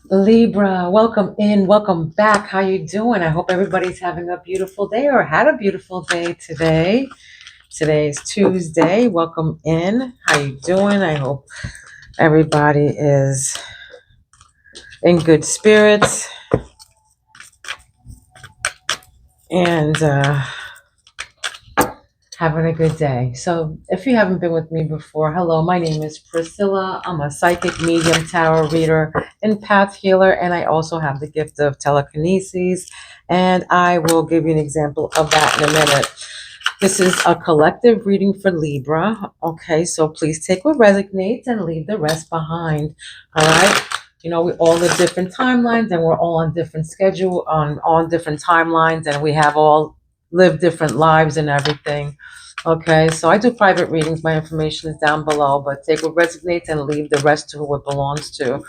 Libra, welcome in, welcome back. How you doing? I hope everybody's having a beautiful day or had a beautiful day today. Today is Tuesday. Welcome in. How you doing? I hope everybody is in good spirits and having a good day. So, if you haven't been with me before, hello, my name is Priscilla. I'm a psychic medium, tarot reader, and path healer, and I also have the gift of telekinesis. And I will give you an example of that in a minute. This is a collective reading for Libra. Okay, so please take what resonates and leave the rest behind. All right. You know, we all live different timelines and we're all on different schedule, on different timelines, and we have all lived different lives and everything. Okay, so I do private readings. My information is down below, but take what resonates and leave the rest to who it belongs to.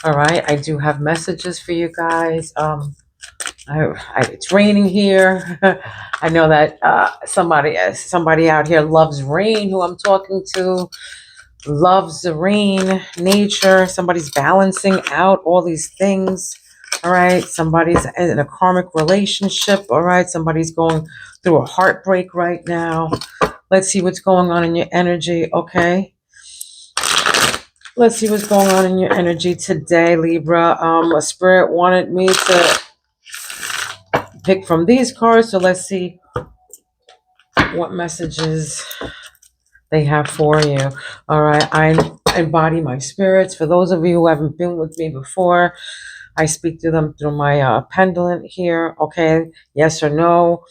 All right, I do have messages for you guys. It's raining here. I know that somebody out here loves rain. Who I'm talking to loves the rain, nature. Somebody's balancing out all these things. All right, somebody's in a karmic relationship. All right, somebody's going through a heartbreak right now. Let's see what's going on in your energy. Okay, let's see what's going on in your energy today, Libra. A spirit wanted me to pick from these cards, so let's see what messages they have for you. All right, I embody my spirits. For those of you who haven't been with me before, I speak to them through my pendulum here. Okay, yes or no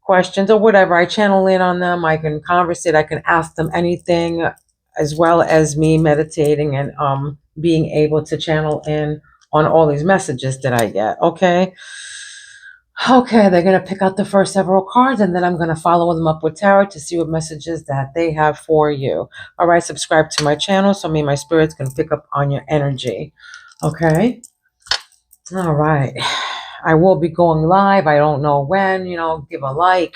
questions or whatever. I channel in on them. I can conversate. I can ask them anything, as well as me meditating and being able to channel in on all these messages that I get. Okay. Okay, they're going to pick out the first several cards and then I'm going to follow them up with tarot to see what messages that they have for you. All right, subscribe to my channel so me and my spirits can pick up on your energy. Okay? All right. I will be going live. I don't know when. Give a like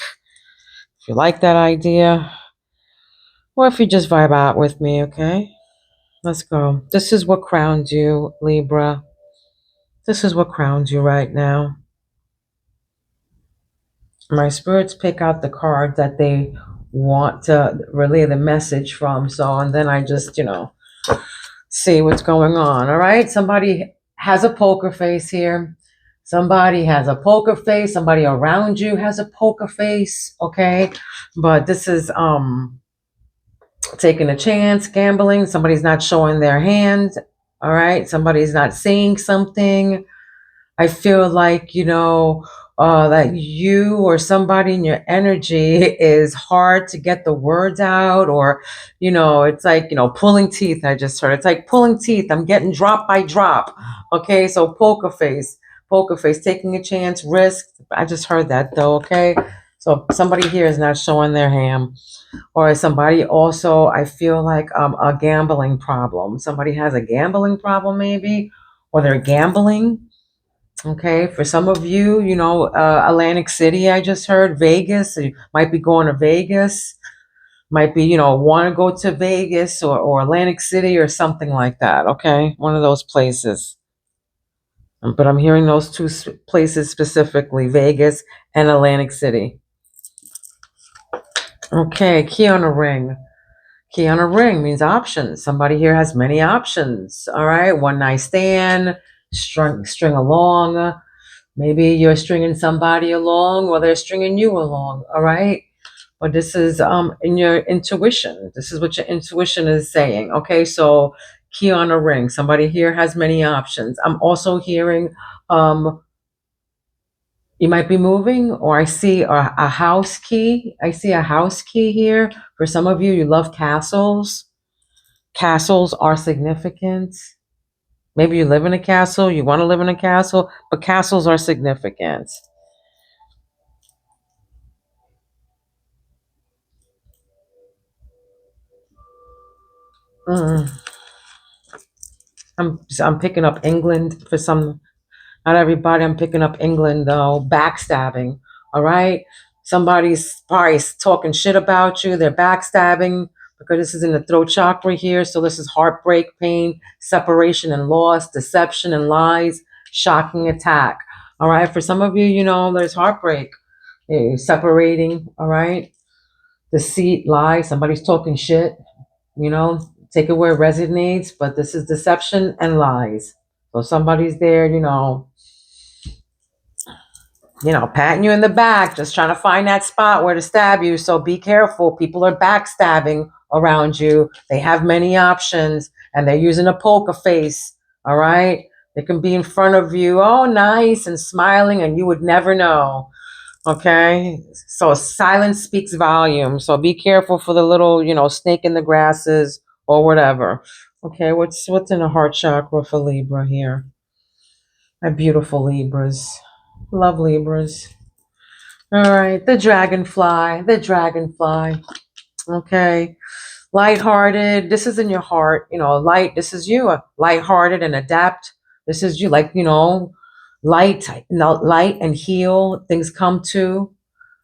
if you like that idea or if you just vibe out with me, okay? Let's go. This is what crowns you, Libra. This is what crowns you right now. My spirits pick out the card that they want to relay the message from. So, and then I just, see what's going on. All right. Somebody has a poker face here. Somebody has a poker face. Somebody around you has a poker face. Okay. But this is, taking a chance, gambling. Somebody's not showing their hand. All right. Somebody's not saying something. I feel like, that you or somebody in your energy is hard to get the words out, or, it's like, pulling teeth. I just heard it's like pulling teeth. I'm getting drop by drop. Okay. So poker face, taking a chance, risk. I just heard that though. Okay. So somebody here is not showing their hand, or somebody also, I feel like a gambling problem. Somebody has a gambling problem maybe, or they're gambling. Okay, for some of you, Atlantic City, I just heard Vegas. So you might be going to Vegas, might be, want to go to Vegas or Atlantic City or something like that. Okay, one of those places. But I'm hearing those two places specifically, Vegas and Atlantic City. Okay, key on a ring. Key on a ring means options. Somebody here has many options. All right, one night stand, string along. Maybe you're stringing somebody along or they're stringing you along, all right? But this is in your intuition. This is what your intuition is saying. Okay, so key on a ring. Somebody here has many options. I'm also hearing you might be moving, or I see a house key. I see a house key here. For some of you, you love castles. Castles are significant. Maybe you live in a castle, you want to live in a castle, but castles are significant. Mm. I'm picking up England for some. Not everybody. I'm picking up England though. Backstabbing. All right. Somebody's probably talking shit about you. They're backstabbing. because this is in the throat chakra here. So this is heartbreak, pain, separation and loss, deception and lies, shocking attack. All right. For some of you, there's heartbreak, separating. All right. Deceit, lies, somebody's talking shit, take it where it resonates, but this is deception and lies. So somebody's there, patting you in the back, just trying to find that spot where to stab you. So be careful. People are backstabbing around you. They have many options and they're using a poker face. All right. They can be in front of you, oh, nice and smiling, and you would never know. Okay. So silence speaks volume. So be careful for the little, snake in the grasses or whatever. Okay. What's in the heart chakra for Libra here? My beautiful Libras. Love Libras. All right, the dragonfly. Okay, lighthearted. This is in your heart. Light. This is you. Lighthearted and adapt. This is you. Like light, light and heal. Things come to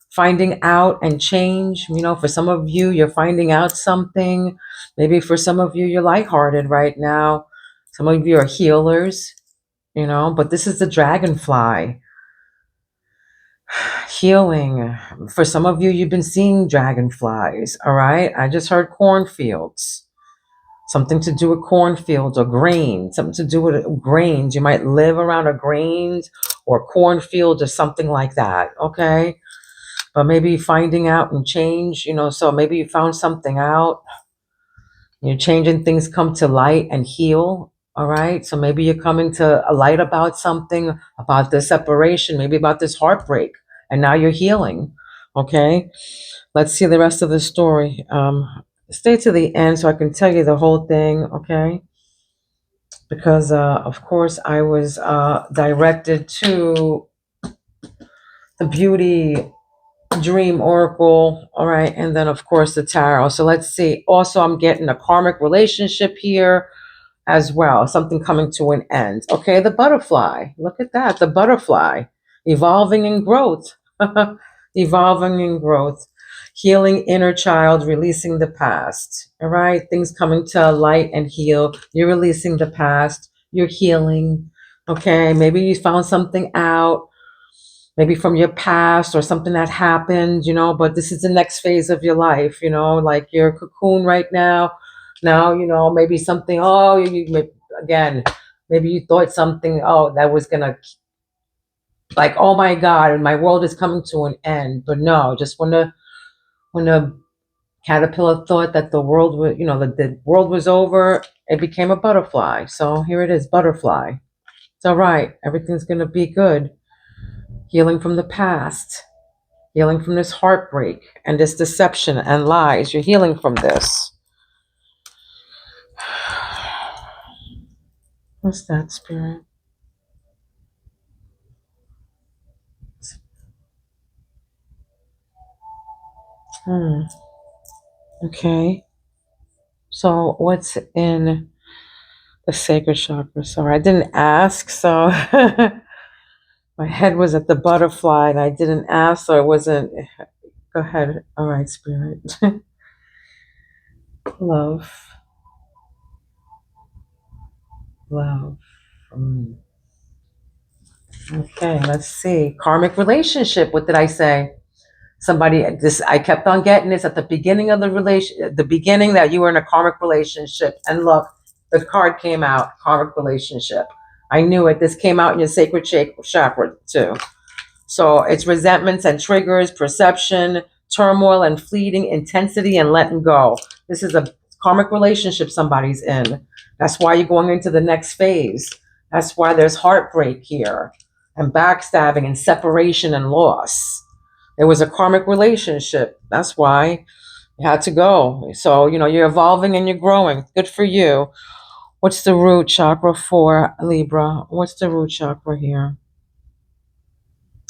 finding out and change. For some of you, you're finding out something. Maybe for some of you, you're lighthearted right now. Some of you are healers. But this is the dragonfly. Healing. For some of you, you've been seeing dragonflies. All right. I just heard cornfields. Something to do with cornfields or grain. Something to do with grains. You might live around a grains or cornfield or something like that. Okay. But maybe finding out and change, so maybe you found something out. You're changing things, come to light and heal. All right. So maybe you're coming to a light about something, about the separation, maybe about this heartbreak. And now you're healing. Okay. Let's see the rest of the story. Stay to the end so I can tell you the whole thing. Okay. Because, of course, I was directed to the beauty dream oracle. All right. And then, of course, the tarot. So let's see. Also, I'm getting a karmic relationship here as well, something coming to an end. Okay, the butterfly. Look at that, the butterfly. Evolving in growth. Evolving in growth. Healing inner child, releasing the past. All right, things coming to light and heal. You're releasing the past. You're healing. Okay, maybe you found something out, maybe from your past or something that happened, but this is the next phase of your life, like you're a cocoon right now. Now, maybe something, again, maybe you thought something, that was going to, like, oh my God, and my world is coming to an end. But no, just when the caterpillar thought that the world was, the world was over, it became a butterfly. So here it is, butterfly. It's all right. Everything's going to be good. Healing from the past. Healing from this heartbreak and this deception and lies. You're healing from this. What's that, Spirit? Okay. So what's in the sacred chakra? Sorry, I didn't ask. So my head was at the butterfly and I didn't ask. So I wasn't. Go ahead. All right, Spirit. Love. Love. Okay, let's see. Karmic relationship. What did I say? I kept on getting this at the beginning of the beginning that you were in a karmic relationship. And look, the card came out, karmic relationship. I knew it. This came out in your sacred chakra too. So it's resentments and triggers, perception, turmoil and fleeting, intensity and letting go. This is a karmic relationship somebody's in. That's why you're going into the next phase. That's why there's heartbreak here and backstabbing and separation and loss. There was a karmic relationship. That's why you had to go. So, you're evolving and you're growing. Good for you. What's the root chakra for Libra? What's the root chakra here?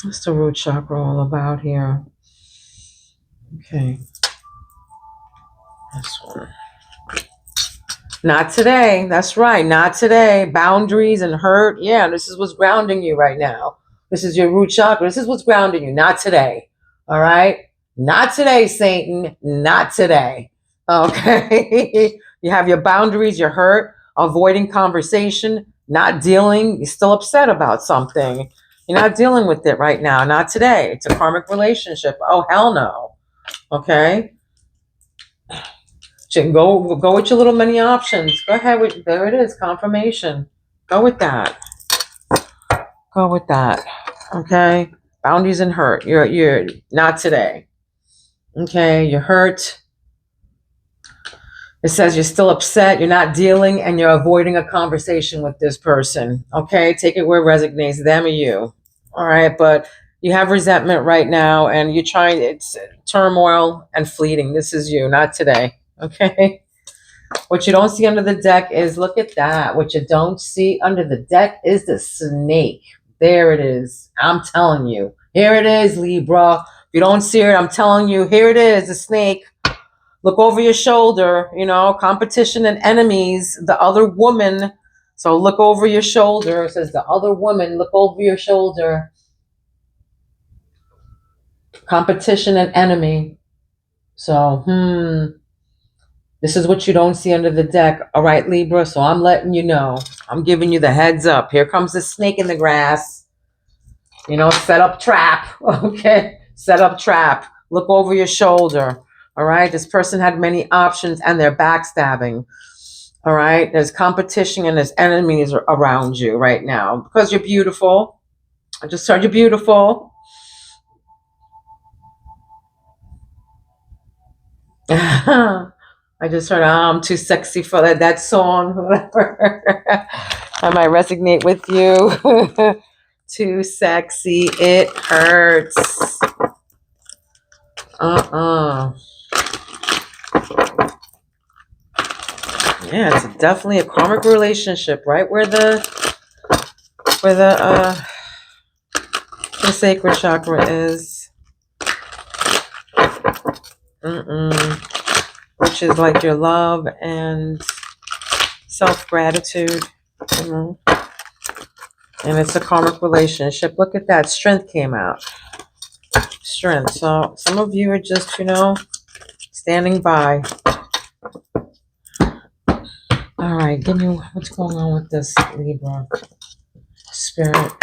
What's the root chakra all about here? Okay. This one. Not today. That's right. Not today. Boundaries and hurt. Yeah, this is what's grounding you right now. This is your root chakra. This is what's grounding you. Not today. All right? Not today, Satan. Not today. Okay. You have your boundaries, you're hurt, avoiding conversation, not dealing, you're still upset about something. You're not dealing with it right now, not today. It's a karmic relationship. Oh, hell no. Okay. Go with your little many options. Go ahead with, there it is, confirmation. Go with that. Go with that. Okay. Boundaries and hurt. You're not today. Okay. You're hurt. It says you're still upset, you're not dealing, and you're avoiding a conversation with this person. Okay, take it where it resonates, them or you. All right, but you have resentment right now, and you're trying. It's turmoil and fleeting. This is you, not today. Okay. What you don't see under the deck is, look at that. What you don't see under the deck is the snake. There it is. I'm telling you. Here it is, Libra. If you don't see it, I'm telling you, here it is, the snake. Look over your shoulder, competition and enemies, the other woman. So look over your shoulder. It says the other woman, look over your shoulder. Competition and enemy. So, this is what you don't see under the deck. All right, Libra. So I'm letting you know. I'm giving you the heads up. Here comes the snake in the grass. Set up trap. Okay. Set up trap. Look over your shoulder. All right. This person had many options and they're backstabbing. All right. There's competition and there's enemies around you right now because you're beautiful. I just heard you're beautiful. I just heard I'm too sexy for that song. Whatever. I might resonate with you. Too sexy. It hurts. Yeah, it's definitely a karmic relationship, right where the sacred chakra is. Which is like your love and self-gratitude. And it's a karmic relationship. Look at that. Strength came out. Strength. So some of you are just, standing by. All right, give me what's going on with this, Libra. Spirit.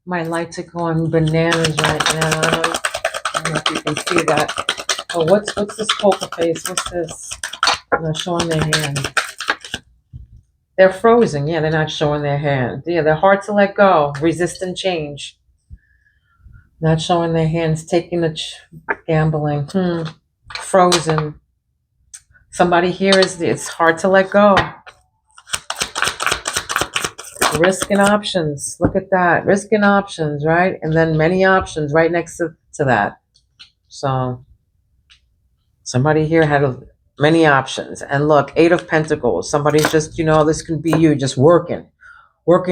My lights are going bananas right now. I don't know if you can see that. Oh, what's this poker face? What's this? They're showing their hand. They're frozen. Yeah, they're not showing their hand. Yeah, they're hard to let go. Resistant change. Not showing their hands. Taking the gambling. Frozen. Somebody here it's hard to let go. Risk and options. Look at that. Risk and options, right? And then many options right next to that. So somebody here had many options. And look, 8 of Pentacles. Somebody's just, this can be you just working. For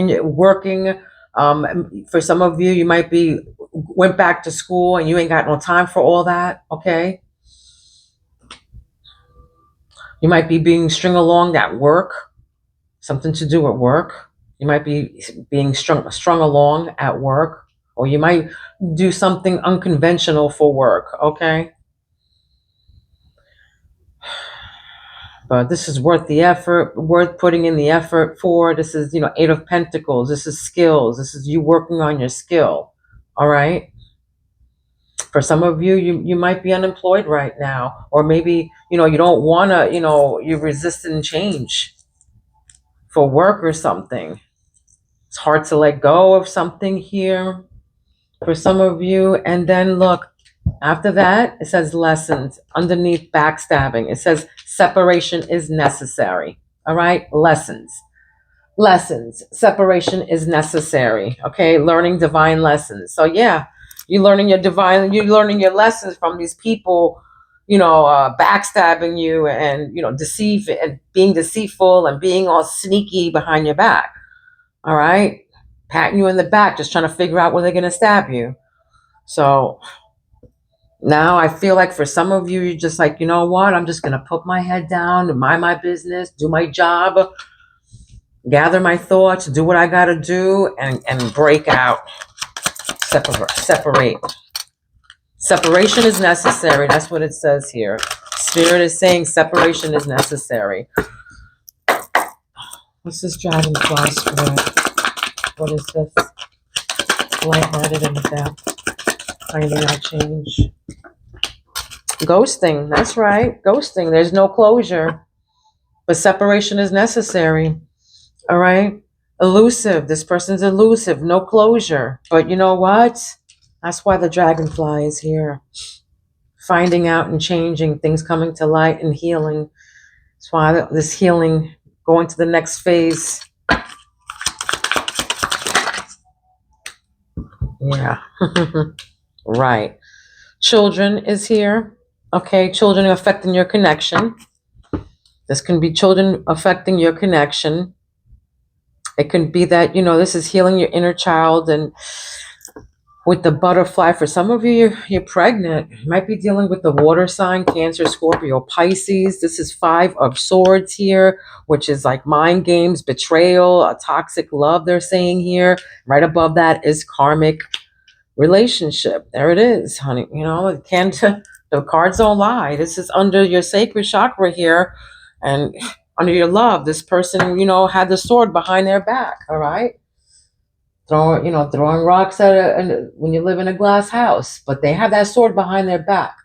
some of you, you might be went back to school and you ain't got no time for all that. Okay. You might be being string along at work. Something to do at work. You might be being strung along at work, or you might do something unconventional for work, okay? But this is worth the effort, worth putting in the effort for. This is, 8 of Pentacles. This is skills. This is you working on your skill, all right? For some of you, you might be unemployed right now, or maybe, you don't want to, you're resisting change for work or something. It's hard to let go of something here for some of you. And then look, after that, it says lessons. Underneath backstabbing, it says separation is necessary. All right, lessons. Separation is necessary. Okay, learning divine lessons. So yeah, you're learning your lessons from these people, backstabbing you and, deceive and being deceitful and being all sneaky behind your back. All right. Patting you in the back, just trying to figure out where they're going to stab you. So now I feel like for some of you, you're just like, you know what? I'm just going to put my head down and mind my business, do my job, gather my thoughts, do what I got to do and break out. Separate. Separation is necessary. That's what it says here. Spirit is saying separation is necessary. What's this dragonfly spirit? What is this? Lighthearted in the depth. Finding out change. Ghosting. That's right. Ghosting. There's no closure. But separation is necessary. All right? Elusive. This person's elusive. No closure. But you know what? That's why the dragonfly is here. Finding out and changing. Things coming to light and healing. That's why this healing, going to the next phase. Yeah. Right. Children is here. Okay. Children affecting your connection. This can be children affecting your connection. It can be that, this is healing your inner child. And with the butterfly, for some of you, you're pregnant. You might be dealing with the water sign, Cancer, Scorpio, Pisces. This is 5 of Swords here, which is like mind games, betrayal, a toxic love, they're saying here. Right above that is karmic relationship. There it is, honey. The cards don't lie. This is under your sacred chakra here. And under your love, this person, had the sword behind their back, all right? Throwing rocks when you live in a glass house, but they have that sword behind their back.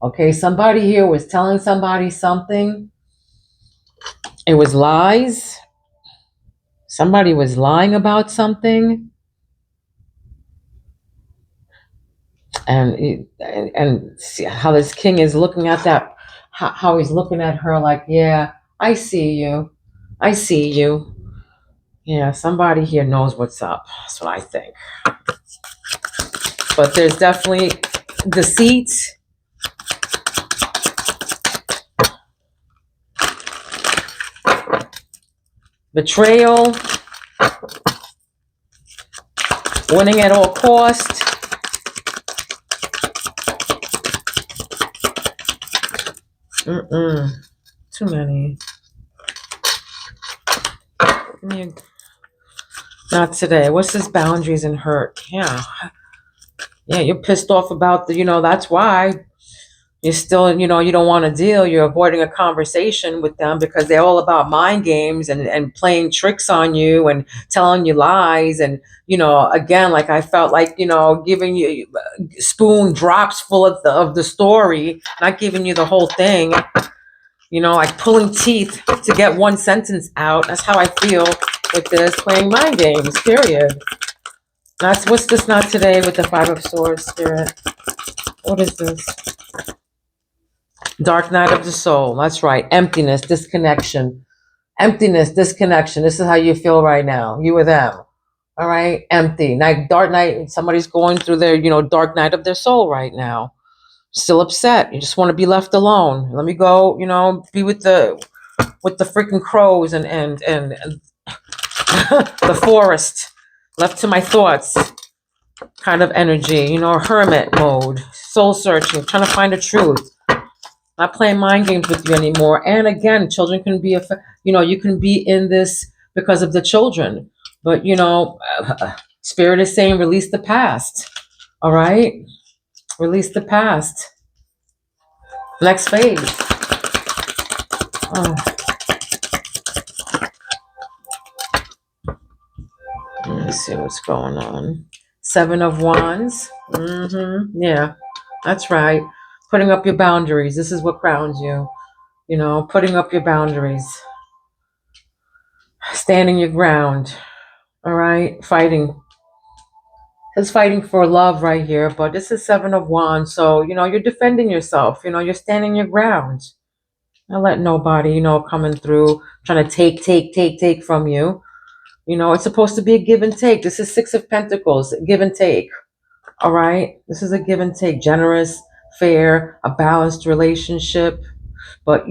Okay, somebody here was telling somebody something. It was lies. Somebody was lying about something. And see how this king is looking at that, how he's looking at her like, yeah, I see you. I see you. Yeah, somebody here knows what's up. That's what I think. But there's definitely deceit. Betrayal. Winning at all cost. Too many. Not today. What's this boundaries and hurt? Yeah, you're pissed off about that's why you're still, you don't want to deal. You're avoiding a conversation with them because they're all about mind games and playing tricks on you and telling you lies. And, again, like I felt like, giving you spoon drops full of the story, not giving you the whole thing, like pulling teeth to get one sentence out. That's how I feel with this, playing mind games, period. What's this not today with the 5 of Swords, Spirit? What is this? Dark night of the soul. That's right. Emptiness, disconnection. Emptiness, disconnection. This is how you feel right now. You with them. All right? Empty. Dark night. Somebody's going through their, dark night of their soul right now. Still upset. You just want to be left alone. Let me go, be with the freaking crows and the forest. Left to my thoughts. Kind of energy. Hermit mode. Soul searching. Trying to find the truth. Not playing mind games with you anymore. And again, children can be, you can be in this because of the children. But, Spirit is saying release the past. All right? Release the past. Next phase. Oh. Let's see what's going on. 7 of Wands. Yeah, that's right. Putting up your boundaries. This is what crowns you. Putting up your boundaries. Standing your ground. All right? Fighting. It's fighting for love right here, but this is 7 of Wands. So, you're defending yourself. You're standing your ground. Not let nobody, coming through, trying to take from you. It's supposed to be a give and take. This is 6 of Pentacles, give and take. All right? This is a give and take. Generous, fair, a balanced relationship. But,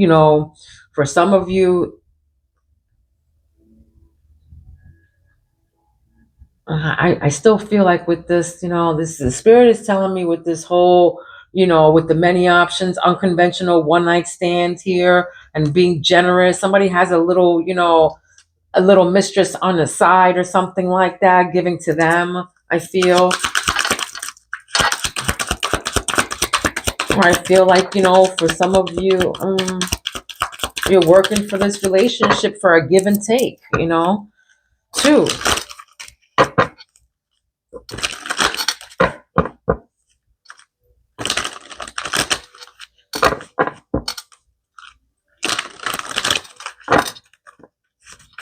for some of you, I still feel like with this, the Spirit is telling me with this whole, with the many options, unconventional one-night stands here and being generous. Somebody has a little mistress on the side or something like that, giving to them, I feel. Or I feel like, for some of you, you're working for this relationship for a give and take, too.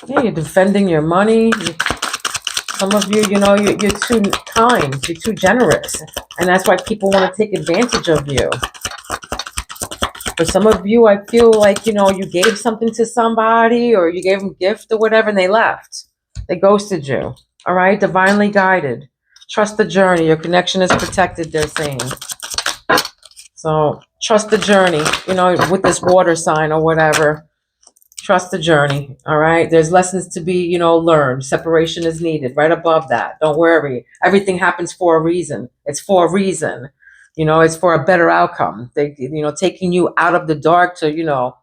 Yeah, you're defending your money. Some of you, you're too kind, you're too generous. And that's why people want to take advantage of you. For some of you, I feel like, you gave something to somebody or you gave them a gift or whatever and they left. They ghosted you. All right? Divinely guided. Trust the journey. Your connection is protected, they're saying. So trust the journey, with this water sign or whatever. Trust the journey. All right. There's lessons to be, learned. Separation is needed right above that. Don't worry. Everything happens for a reason. It's for a reason. It's for a better outcome. They, taking you out of the dark to,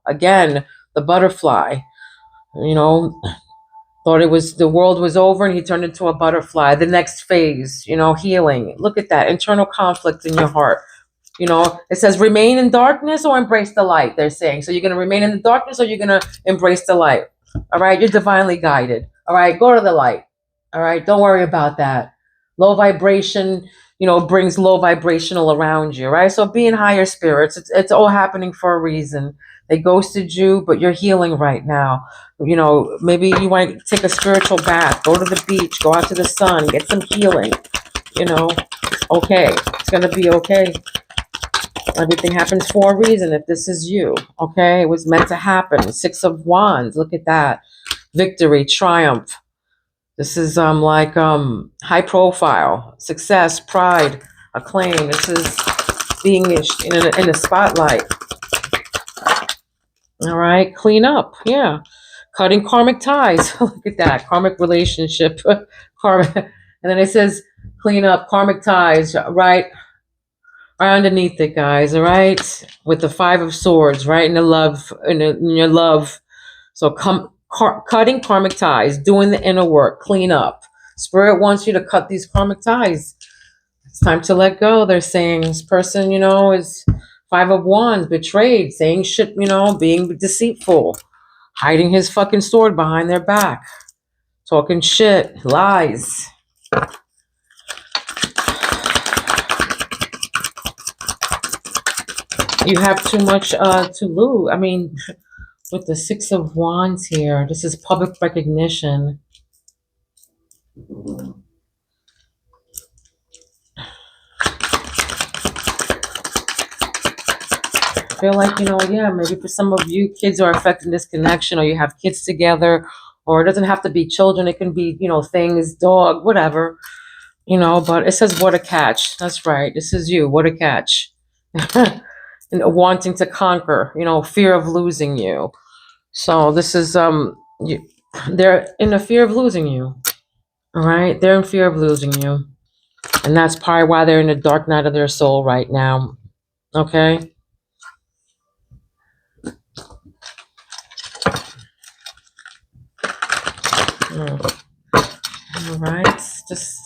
again, the butterfly, you know, thought the world was over and he turned into a butterfly. The next phase, healing. Look at that internal conflict in your heart. It says remain in darkness or embrace the light, they're saying. So you're going to remain in the darkness or you're going to embrace the light. All right. You're divinely guided. All right. Go to the light. All right. Don't worry about that. Low vibration, brings low vibrational around you. Right. So be in higher spirits. It's all happening for a reason. They ghosted you, but you're healing right now. Maybe you want to take a spiritual bath, go to the beach, go out to the sun, get some healing. Okay. It's going to be okay. Everything happens for a reason if this is you, okay? It was meant to happen. 6 of Wands, look at that. Victory, triumph. This is high profile, success, pride, acclaim. This is being in the spotlight. All right, clean up, yeah. Cutting karmic ties. Look at that, karmic relationship. Karmic. And then it says clean up karmic ties, right? Right underneath it, guys, all right? With the 5 of Swords, right? In your love. So cutting karmic ties, doing the inner work, clean up. Spirit wants you to cut these karmic ties. It's time to let go. They're saying this person, is 5 of Wands, betrayed, saying shit, being deceitful, hiding his fucking sword behind their back, talking shit, lies. You have too much to lose. I mean, with the 6 of Wands here, this is public recognition. I feel like, yeah, maybe for some of you, kids are affecting this connection, or you have kids together, or it doesn't have to be children. It can be, things, dog, whatever, but it says what a catch. That's right. This is you. What a catch. And wanting to conquer, fear of losing you. So this is, they're in the fear of losing you. All right. They're in fear of losing you. And that's probably why they're in the dark night of their soul right now. Okay. All right. Just.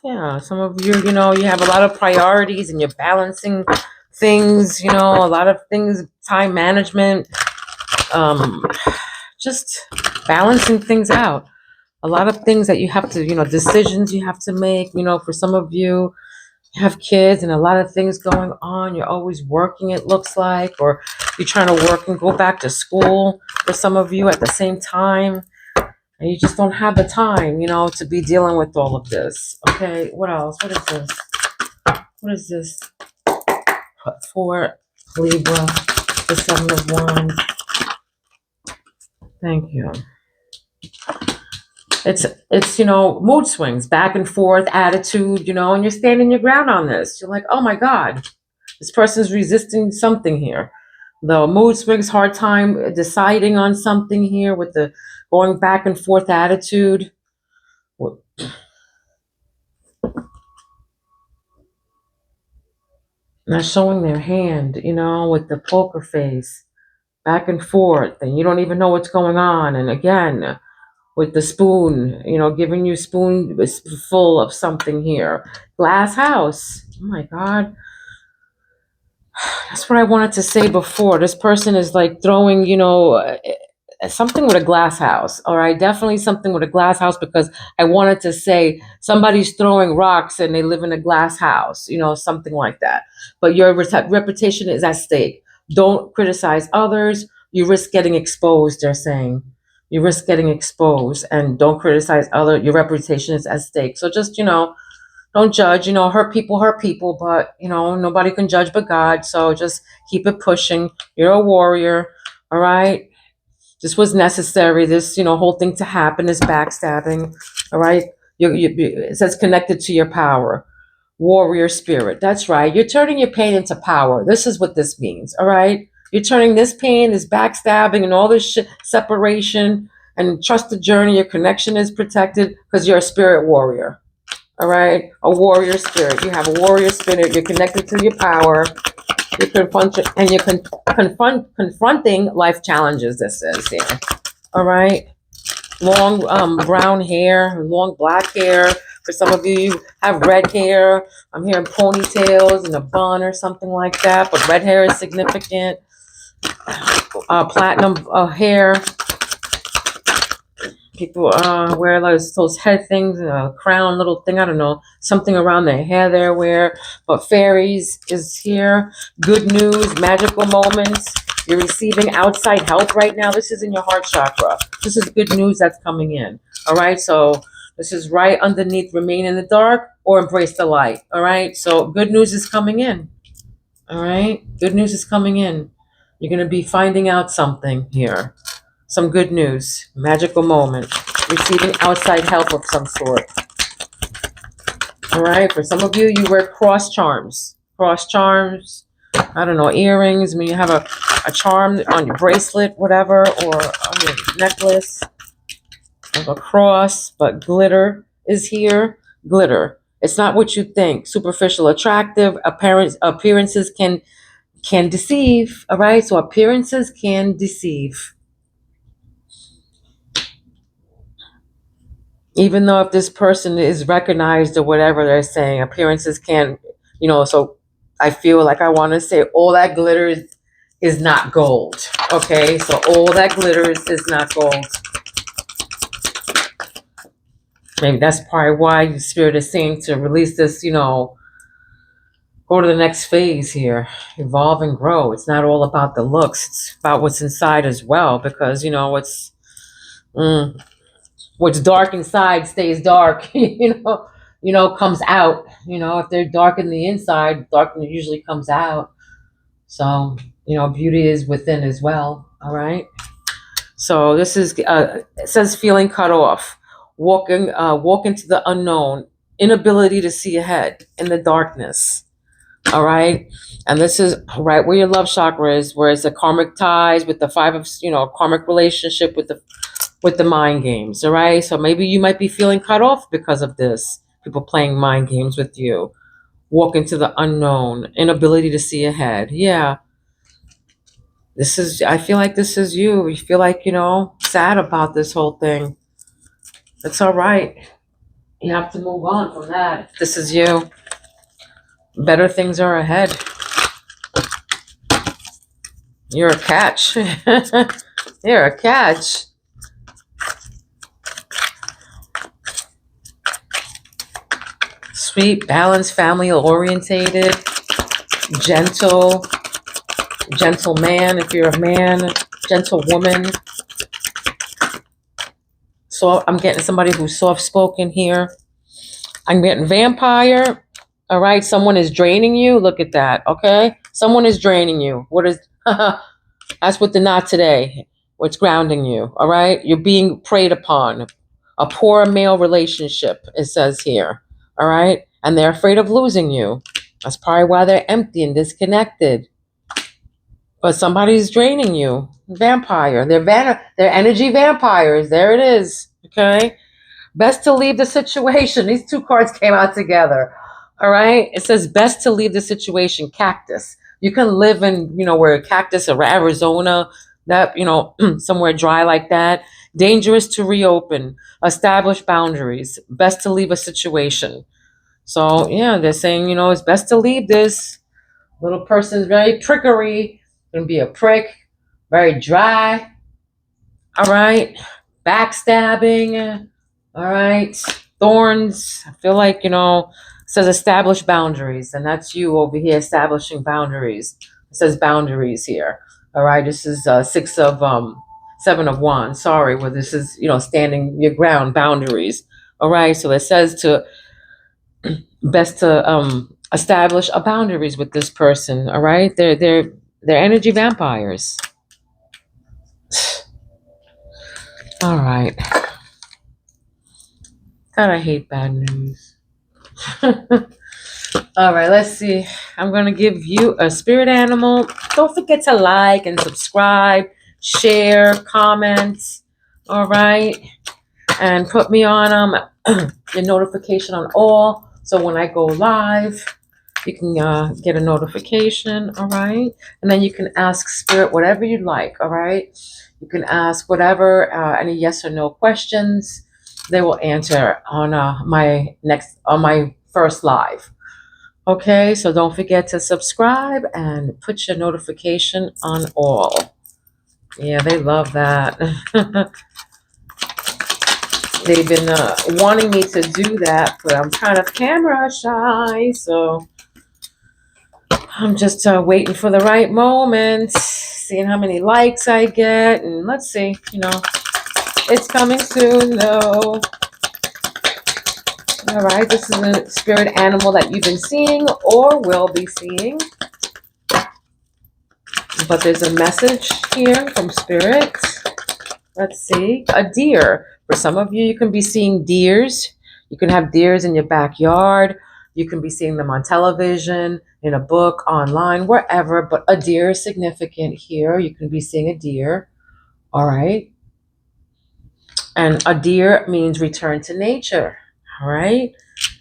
Yeah. Some of you, you have a lot of priorities and you're balancing things, a lot of things, time management, just balancing things out. A lot of things that you have to, decisions you have to make, for some of you, have kids and a lot of things going on. You're always working, it looks like, or you're trying to work and go back to school for some of you at the same time. And you just don't have the time, to be dealing with all of this. Okay, what else? What is this? What is this? For Libra, the 7 of Wands. Thank you. It's mood swings, back and forth, attitude, and you're standing your ground on this. You're like, oh my God, this person's resisting something here. The mood swings, hard time deciding on something here with the going back and forth attitude. Not showing their hand, with the poker face, back and forth, and you don't even know what's going on. And again, with the spoon, giving you spoon full of something here. Glass house. Oh my God. That's what I wanted to say before. This person is like throwing, something with a glass house. All right, definitely something with a glass house, because I wanted to say somebody's throwing rocks and they live in a glass house, something like that. But your reputation is at stake. Don't criticize others. You risk getting exposed, they're saying. You risk getting exposed, and don't criticize other. Your reputation is at stake. So just, don't judge, hurt people, but, nobody can judge but God. So just keep it pushing. You're a warrior. All right. This was necessary. This, whole thing to happen is backstabbing. All right. It says connected to your power. Warrior spirit. That's right. You're turning your pain into power. This is what this means. All right. You're turning this pain, this backstabbing, and all this shit, separation, and trust the journey. Your connection is protected because you're a spirit warrior. All right, a warrior spirit. You have a warrior spirit. You're connected to your power. You're confronting life challenges. This is here. All right, long brown hair, long black hair. For some of you, you have red hair. I'm hearing ponytails and a bun or something like that. But red hair is significant. Platinum hair. People wear those head things, a crown, little thing, I don't know, something around their hair they wear. But fairies is here. Good news, magical moments. You're receiving outside help right now. This is in your heart chakra. This is good news that's coming in. All right, so this is right underneath remain in the dark or embrace the light. All right, so good news is coming in. All right, good news is coming in. You're going to be finding out something here. Some good news, magical moment, receiving outside help of some sort. All right, for some of you, you wear cross charms. Cross charms, I don't know, earrings. I mean, you have a charm on your bracelet, whatever, or on your necklace of a cross, but glitter is here. Glitter. It's not what you think. Superficial, attractive appearances can deceive. All right, so appearances can deceive. Even though if this person is recognized or whatever they're saying, appearances can, so I feel like I want to say all that glitter is not gold. Okay, so all that glitter is not gold. Maybe that's probably why the spirit is saying to release this, go to the next phase here, evolve and grow. It's not all about the looks, it's about what's inside as well, because, what's dark inside stays dark, comes out. If they're dark in the inside, darkness usually comes out. So, beauty is within as well. All right. So this is, it says feeling cut off, walk into the unknown, inability to see ahead in the darkness. All right. And this is right where your love chakra is, where it's a karmic ties with the five of, karmic relationship with the mind games. All right. So maybe you might be feeling cut off because of this. People playing mind games with you. Walk into the unknown, inability to see ahead. Yeah. I feel like this is you. You feel like, sad about this whole thing. It's all right. You have to move on from that. This is you. Better things are ahead. You're a catch. You're a catch. Sweet, balanced, family orientated, gentle man if you're a man, gentle woman. So I'm getting somebody who's soft spoken here. I'm getting vampire. All right, someone is draining you. Look at that. Okay, someone is draining you. What is? That's what the not today. What's grounding you? All right, you're being preyed upon. A poor male relationship. It says here. All right, and they're afraid of losing you. That's probably why they're empty and disconnected. But somebody's draining you. Vampire. They're energy vampires. There it is. Okay. Best to leave the situation. These two cards came out together. All right. It says best to leave the situation. Cactus. You can live in, where cactus or Arizona, that, somewhere dry like that. Dangerous to reopen. Establish boundaries. Best to leave a situation. So yeah, they're saying, it's best to leave this. Little person's very prickery. Gonna be a prick. Very dry. All right. Backstabbing. All right. Thorns. I feel like, it says establish boundaries, and that's you over here establishing boundaries. It says boundaries here. All right. This is seven of wands. Sorry, well, this is, standing your ground, boundaries. All right. So it says to best to establish a boundaries with this person. All right. They're energy vampires. All right. God, I hate bad news. All right, let's see. I'm going to give you a spirit animal. Don't forget to like and subscribe, share, comment. All right. And put me on your notification on all. So when I go live, you can get a notification. All right. And then you can ask spirit whatever you'd like. All right. You can ask whatever, any yes or no questions. They will answer on my first live. Okay, so don't forget to subscribe and put your notification on all. Yeah, they love that. They've been wanting me to do that, but I'm kind of camera shy, so I'm just waiting for the right moment, seeing how many likes I get, and let's see, it's coming soon though. All right, this is a spirit animal that you've been seeing or will be seeing. But there's a message here from spirit. Let's see. A deer. For some of you, you can be seeing deers. You can have deers in your backyard. You can be seeing them on television, in a book, online, wherever. But a deer is significant here. You can be seeing a deer. All right. And a deer means return to nature. All right.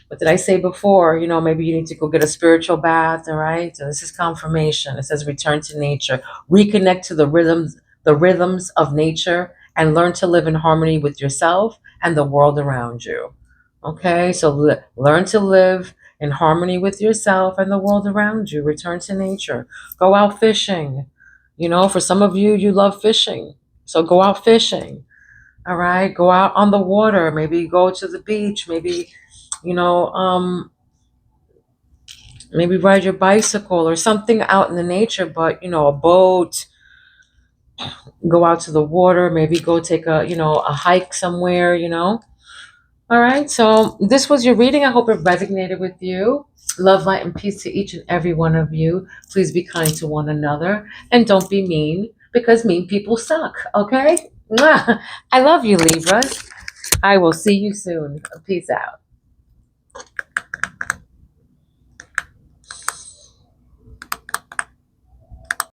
What did I say before? Maybe you need to go get a spiritual bath. All right. So this is confirmation. It says return to nature, reconnect to the rhythms of nature, and learn to live in harmony with yourself and the world around you. Okay. So learn to live in harmony with yourself and the world around you. Return to nature. Go out fishing. For some of you, you love fishing. So go out fishing. All right. Go out on the water. Maybe go to the beach. Maybe you know, maybe ride your bicycle or something out in the nature, but a boat, go out to the water, maybe go take a hike somewhere. All right, so this was your reading. I hope it resonated with you. Love, light, and peace to each and every one of you. Please be kind to one another and don't be mean, because mean people suck. Okay. Mwah. I love you, Libras. I will see you soon. Peace out.